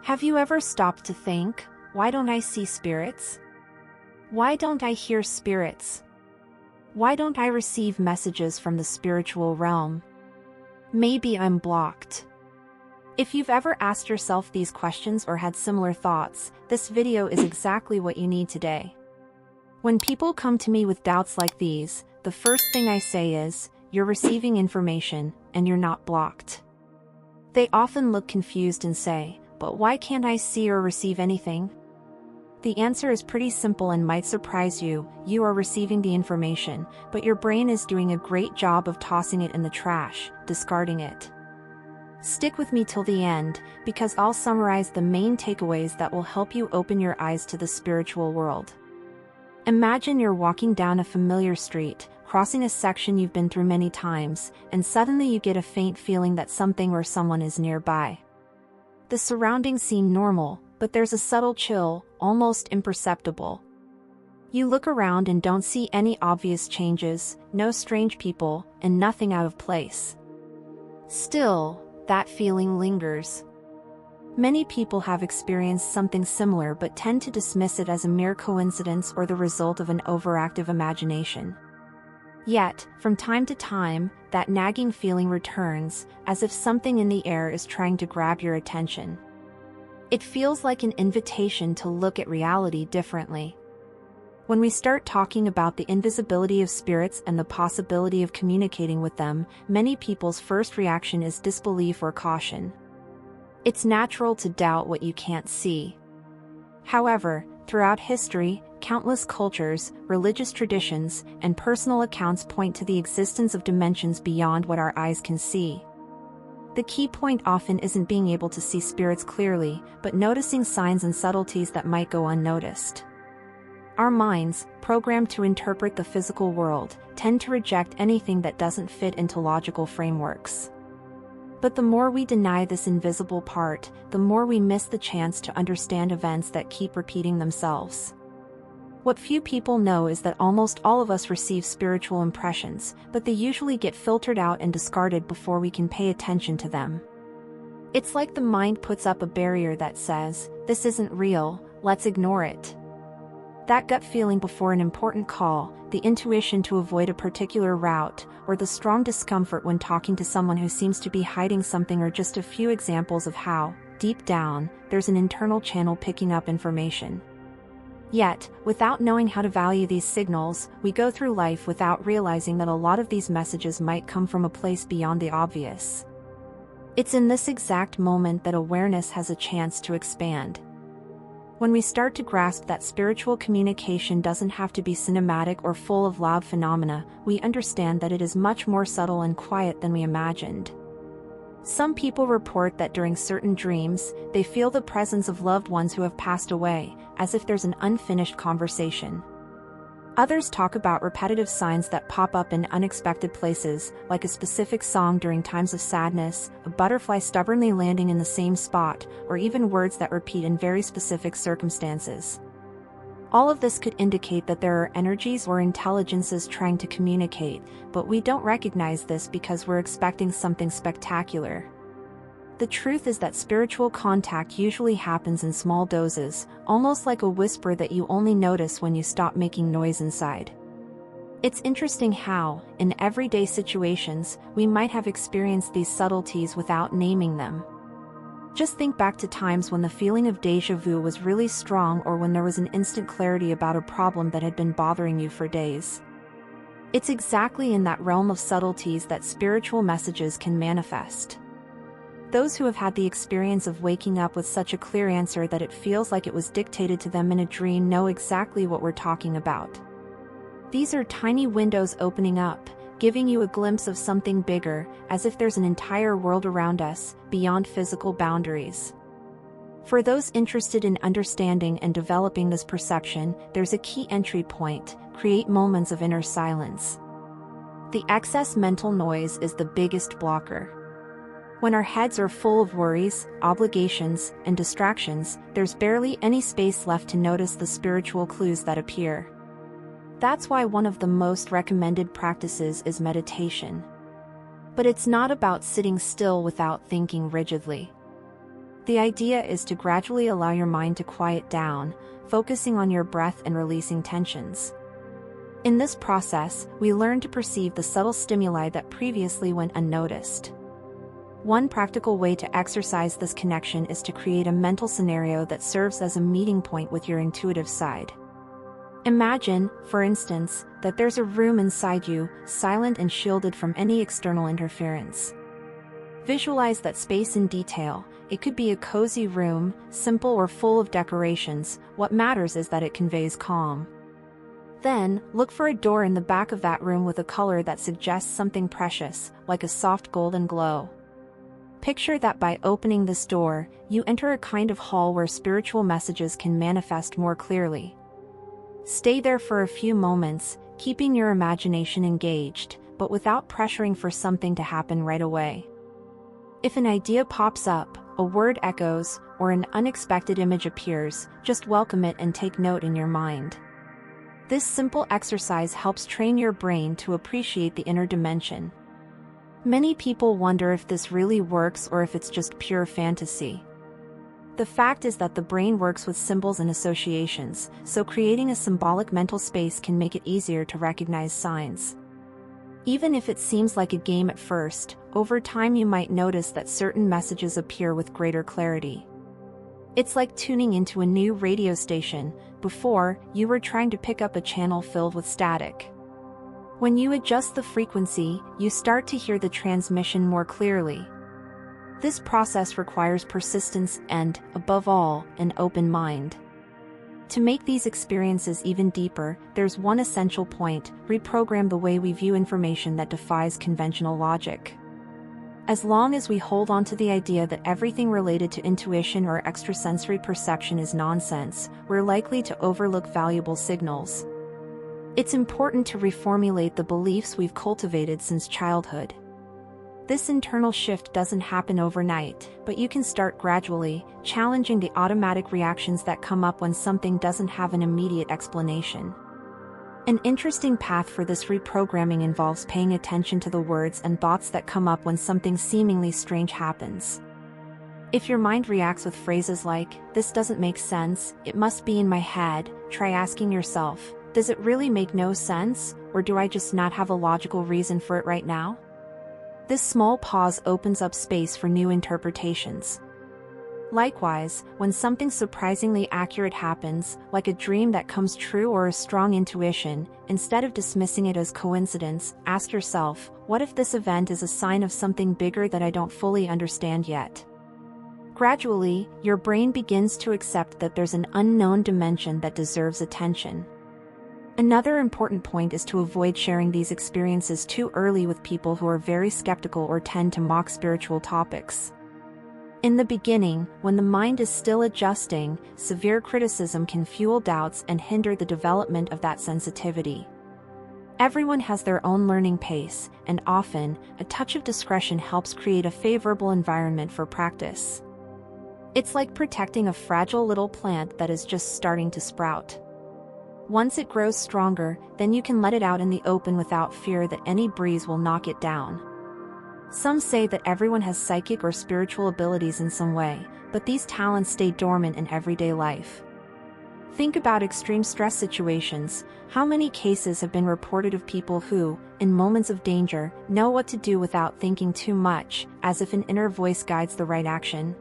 Have you ever stopped to think, why don't I see spirits? Why don't I hear spirits? Why don't I receive messages from the spiritual realm? Maybe I'm blocked. If you've ever asked yourself these questions or had similar thoughts, this video is exactly what you need today. When people come to me with doubts like these, the first thing I say is, you're receiving information, and you're not blocked. They often look confused and say, but why can't I see or receive anything? The answer is pretty simple and might surprise you. You are receiving the information, but your brain is doing a great job of tossing it in the trash, discarding it. Stick with me till the end, because I'll summarize the main takeaways that will help you open your eyes to the spiritual world. Imagine you're walking down a familiar street, crossing a section you've been through many times, and suddenly you get a faint feeling that something or someone is nearby. The surroundings seem normal, but there's a subtle chill, almost imperceptible. You look around and don't see any obvious changes, no strange people, and nothing out of place. Still, that feeling lingers. Many people have experienced something similar but tend to dismiss it as a mere coincidence or the result of an overactive imagination. Yet, from time to time, that nagging feeling returns, as if something in the air is trying to grab your attention. It feels like an invitation to look at reality differently. When we start talking about the invisibility of spirits and the possibility of communicating with them, many people's first reaction is disbelief or caution. It's natural to doubt what you can't see. However, throughout history, countless cultures, religious traditions, and personal accounts point to the existence of dimensions beyond what our eyes can see. The key point often isn't being able to see spirits clearly, but noticing signs and subtleties that might go unnoticed. Our minds, programmed to interpret the physical world, tend to reject anything that doesn't fit into logical frameworks. But the more we deny this invisible part, the more we miss the chance to understand events that keep repeating themselves. What few people know is that almost all of us receive spiritual impressions, but they usually get filtered out and discarded before we can pay attention to them. It's like the mind puts up a barrier that says, "This isn't real, let's ignore it." That gut feeling before an important call, the intuition to avoid a particular route, or the strong discomfort when talking to someone who seems to be hiding something are just a few examples of how, deep down, there's an internal channel picking up information. Yet, without knowing how to value these signals, we go through life without realizing that a lot of these messages might come from a place beyond the obvious. It's in this exact moment that awareness has a chance to expand. When we start to grasp that spiritual communication doesn't have to be cinematic or full of loud phenomena, we understand that it is much more subtle and quiet than we imagined. Some people report that during certain dreams, they feel the presence of loved ones who have passed away, as if there's an unfinished conversation. Others talk about repetitive signs that pop up in unexpected places, like a specific song during times of sadness, a butterfly stubbornly landing in the same spot, or even words that repeat in very specific circumstances. All of this could indicate that there are energies or intelligences trying to communicate, but we don't recognize this because we're expecting something spectacular. The truth is that spiritual contact usually happens in small doses, almost like a whisper that you only notice when you stop making noise inside. It's interesting how, in everyday situations, we might have experienced these subtleties without naming them. Just think back to times when the feeling of déjà vu was really strong or when there was an instant clarity about a problem that had been bothering you for days. It's exactly in that realm of subtleties that spiritual messages can manifest. Those who have had the experience of waking up with such a clear answer that it feels like it was dictated to them in a dream know exactly what we're talking about. These are tiny windows opening up, giving you a glimpse of something bigger, as if there's an entire world around us, beyond physical boundaries. For those interested in understanding and developing this perception, there's a key entry point: create moments of inner silence. The excess mental noise is the biggest blocker. When our heads are full of worries, obligations, and distractions, there's barely any space left to notice the spiritual clues that appear. That's why one of the most recommended practices is meditation. But it's not about sitting still without thinking rigidly. The idea is to gradually allow your mind to quiet down, focusing on your breath and releasing tensions. In this process, we learn to perceive the subtle stimuli that previously went unnoticed. One practical way to exercise this connection is to create a mental scenario that serves as a meeting point with your intuitive side. Imagine, for instance, that there's a room inside you, silent and shielded from any external interference. Visualize that space in detail. It could be a cozy room, simple or full of decorations. What matters is that it conveys calm. Then, look for a door in the back of that room with a color that suggests something precious, like a soft golden glow. Picture that by opening this door, you enter a kind of hall where spiritual messages can manifest more clearly. Stay there for a few moments, keeping your imagination engaged, but without pressuring for something to happen right away. If an idea pops up, a word echoes, or an unexpected image appears, just welcome it and take note in your mind. This simple exercise helps train your brain to appreciate the inner dimension. Many people wonder if this really works or if it's just pure fantasy. The fact is that the brain works with symbols and associations, so creating a symbolic mental space can make it easier to recognize signs. Even if it seems like a game at first, over time you might notice that certain messages appear with greater clarity. It's like tuning into a new radio station. Before, you were trying to pick up a channel filled with static. When you adjust the frequency, you start to hear the transmission more clearly. This process requires persistence and, above all, an open mind. To make these experiences even deeper, there's one essential point: reprogram the way we view information that defies conventional logic. As long as we hold on to the idea that everything related to intuition or extrasensory perception is nonsense, we're likely to overlook valuable signals. It's important to reformulate the beliefs we've cultivated since childhood. This internal shift doesn't happen overnight, but you can start gradually, challenging the automatic reactions that come up when something doesn't have an immediate explanation. An interesting path for this reprogramming involves paying attention to the words and thoughts that come up when something seemingly strange happens. If your mind reacts with phrases like, "This doesn't make sense, it must be in my head," try asking yourself, "Does it really make no sense, or do I just not have a logical reason for it right now?" This small pause opens up space for new interpretations. Likewise, when something surprisingly accurate happens, like a dream that comes true or a strong intuition, instead of dismissing it as coincidence, ask yourself, what if this event is a sign of something bigger that I don't fully understand yet? Gradually, your brain begins to accept that there's an unknown dimension that deserves attention. Another important point is to avoid sharing these experiences too early with people who are very skeptical or tend to mock spiritual topics. In the beginning, when the mind is still adjusting, severe criticism can fuel doubts and hinder the development of that sensitivity. Everyone has their own learning pace, and often, a touch of discretion helps create a favorable environment for practice. It's like protecting a fragile little plant that is just starting to sprout. Once it grows stronger, then you can let it out in the open without fear that any breeze will knock it down. Some say that everyone has psychic or spiritual abilities in some way, but these talents stay dormant in everyday life. Think about extreme stress situations. How many cases have been reported of people who, in moments of danger, know what to do without thinking too much, as if an inner voice guides the right action?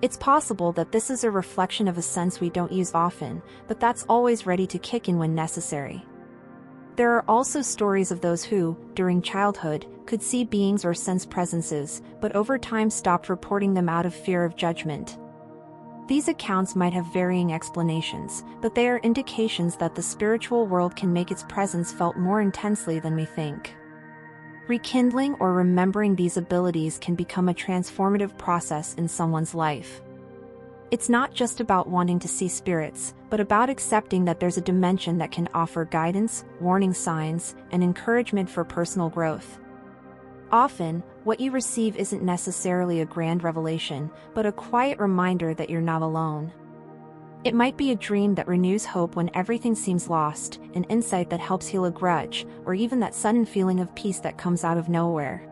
It's possible that this is a reflection of a sense we don't use often, but that's always ready to kick in when necessary. There are also stories of those who, during childhood, could see beings or sense presences, but over time stopped reporting them out of fear of judgment. These accounts might have varying explanations, but they are indications that the spiritual world can make its presence felt more intensely than we think. Rekindling or remembering these abilities can become a transformative process in someone's life. It's not just about wanting to see spirits, but about accepting that there's a dimension that can offer guidance, warning signs, and encouragement for personal growth. Often, what you receive isn't necessarily a grand revelation, but a quiet reminder that you're not alone. It might be a dream that renews hope when everything seems lost, an insight that helps heal a grudge, or even that sudden feeling of peace that comes out of nowhere.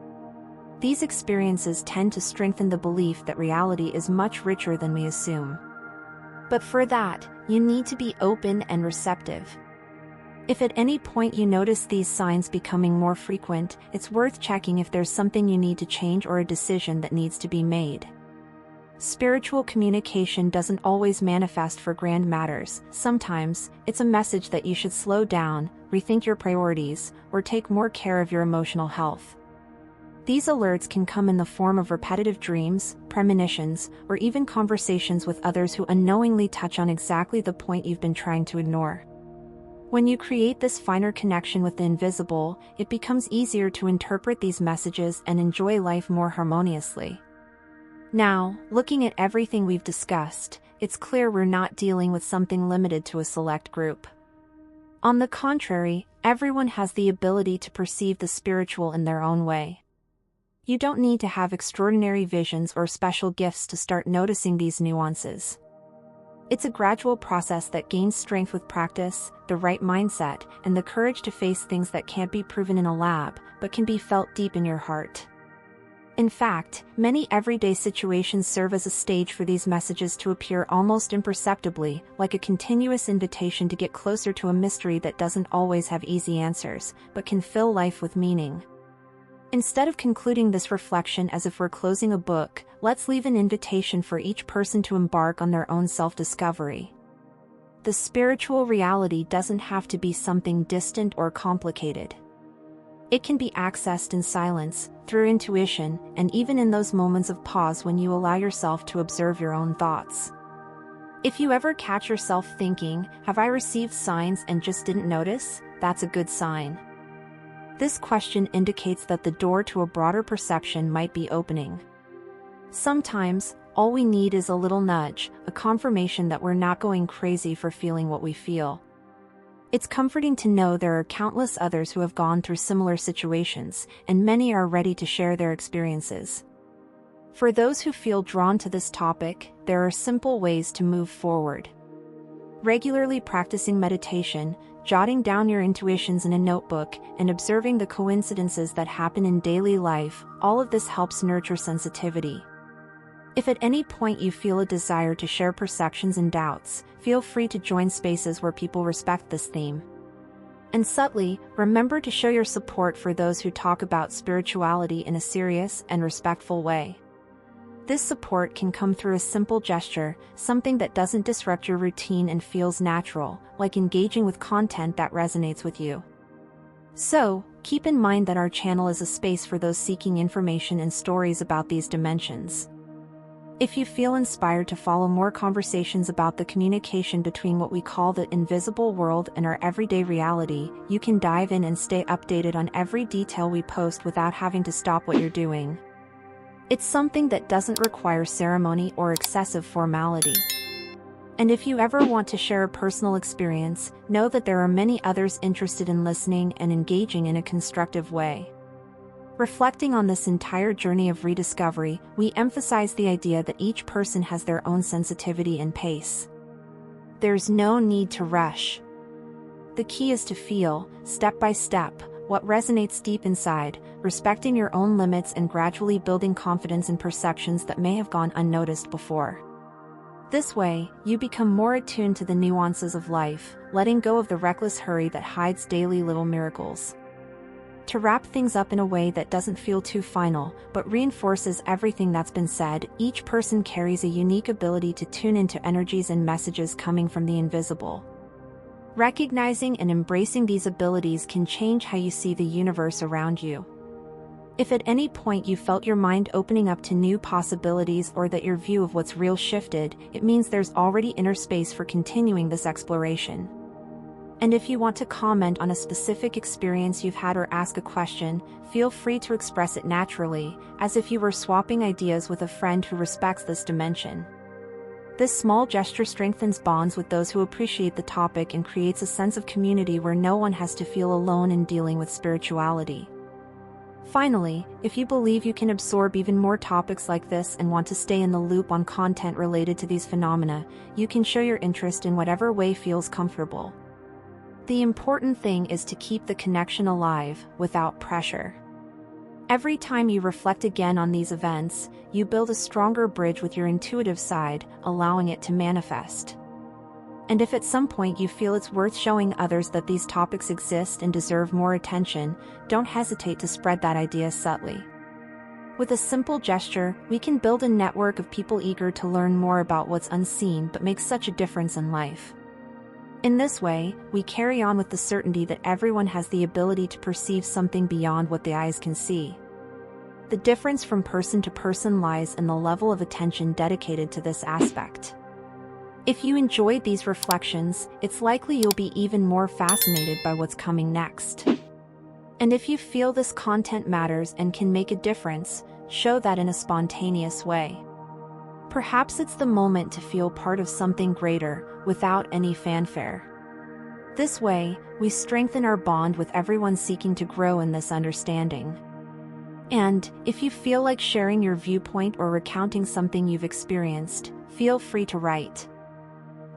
These experiences tend to strengthen the belief that reality is much richer than we assume. But for that, you need to be open and receptive. If at any point you notice these signs becoming more frequent, it's worth checking if there's something you need to change or a decision that needs to be made. Spiritual communication doesn't always manifest for grand matters. Sometimes, it's a message that you should slow down, rethink your priorities, or take more care of your emotional health. These alerts can come in the form of repetitive dreams, premonitions, or even conversations with others who unknowingly touch on exactly the point you've been trying to ignore. When you create this finer connection with the invisible, it becomes easier to interpret these messages and enjoy life more harmoniously. Now, looking at everything we've discussed, it's clear we're not dealing with something limited to a select group. On the contrary, everyone has the ability to perceive the spiritual in their own way. You don't need to have extraordinary visions or special gifts to start noticing these nuances. It's a gradual process that gains strength with practice, the right mindset, and the courage to face things that can't be proven in a lab, but can be felt deep in your heart. In fact, many everyday situations serve as a stage for these messages to appear almost imperceptibly, like a continuous invitation to get closer to a mystery that doesn't always have easy answers, but can fill life with meaning. Instead of concluding this reflection as if we're closing a book, let's leave an invitation for each person to embark on their own self-discovery. The spiritual reality doesn't have to be something distant or complicated. It can be accessed in silence, through intuition, and even in those moments of pause when you allow yourself to observe your own thoughts. If you ever catch yourself thinking, "Have I received signs and just didn't notice?" that's a good sign. This question indicates that the door to a broader perception might be opening. Sometimes, all we need is a little nudge, a confirmation that we're not going crazy for feeling what we feel. It's comforting to know there are countless others who have gone through similar situations, and many are ready to share their experiences. For those who feel drawn to this topic, there are simple ways to move forward. Regularly practicing meditation, jotting down your intuitions in a notebook, and observing the coincidences that happen in daily life, all of this helps nurture sensitivity. If at any point you feel a desire to share perceptions and doubts, feel free to join spaces where people respect this theme. And subtly, remember to show your support for those who talk about spirituality in a serious and respectful way. This support can come through a simple gesture, something that doesn't disrupt your routine and feels natural, like engaging with content that resonates with you. So, keep in mind that our channel is a space for those seeking information and stories about these dimensions. If you feel inspired to follow more conversations about the communication between what we call the invisible world and our everyday reality, you can dive in and stay updated on every detail we post without having to stop what you're doing. It's something that doesn't require ceremony or excessive formality. And if you ever want to share a personal experience, know that there are many others interested in listening and engaging in a constructive way. Reflecting on this entire journey of rediscovery, we emphasize the idea that each person has their own sensitivity and pace. There's no need to rush. The key is to feel, step by step, what resonates deep inside, respecting your own limits and gradually building confidence in perceptions that may have gone unnoticed before. This way, you become more attuned to the nuances of life, letting go of the reckless hurry that hides daily little miracles. To wrap things up in a way that doesn't feel too final, but reinforces everything that's been said, each person carries a unique ability to tune into energies and messages coming from the invisible. Recognizing and embracing these abilities can change how you see the universe around you. If at any point you felt your mind opening up to new possibilities or that your view of what's real shifted, it means there's already inner space for continuing this exploration. And if you want to comment on a specific experience you've had or ask a question, feel free to express it naturally, as if you were swapping ideas with a friend who respects this dimension. This small gesture strengthens bonds with those who appreciate the topic and creates a sense of community where no one has to feel alone in dealing with spirituality. Finally, if you believe you can absorb even more topics like this and want to stay in the loop on content related to these phenomena, you can show your interest in whatever way feels comfortable. The important thing is to keep the connection alive, without pressure. Every time you reflect again on these events, you build a stronger bridge with your intuitive side, allowing it to manifest. And if at some point you feel it's worth showing others that these topics exist and deserve more attention, don't hesitate to spread that idea subtly. With a simple gesture, we can build a network of people eager to learn more about what's unseen but makes such a difference in life. In this way, we carry on with the certainty that everyone has the ability to perceive something beyond what the eyes can see. The difference from person to person lies in the level of attention dedicated to this aspect. If you enjoyed these reflections, it's likely you'll be even more fascinated by what's coming next. And if you feel this content matters and can make a difference, show that in a spontaneous way. Perhaps it's the moment to feel part of something greater, without any fanfare. This way, we strengthen our bond with everyone seeking to grow in this understanding. And, if you feel like sharing your viewpoint or recounting something you've experienced, feel free to write.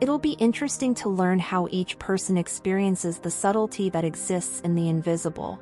It'll be interesting to learn how each person experiences the subtlety that exists in the invisible.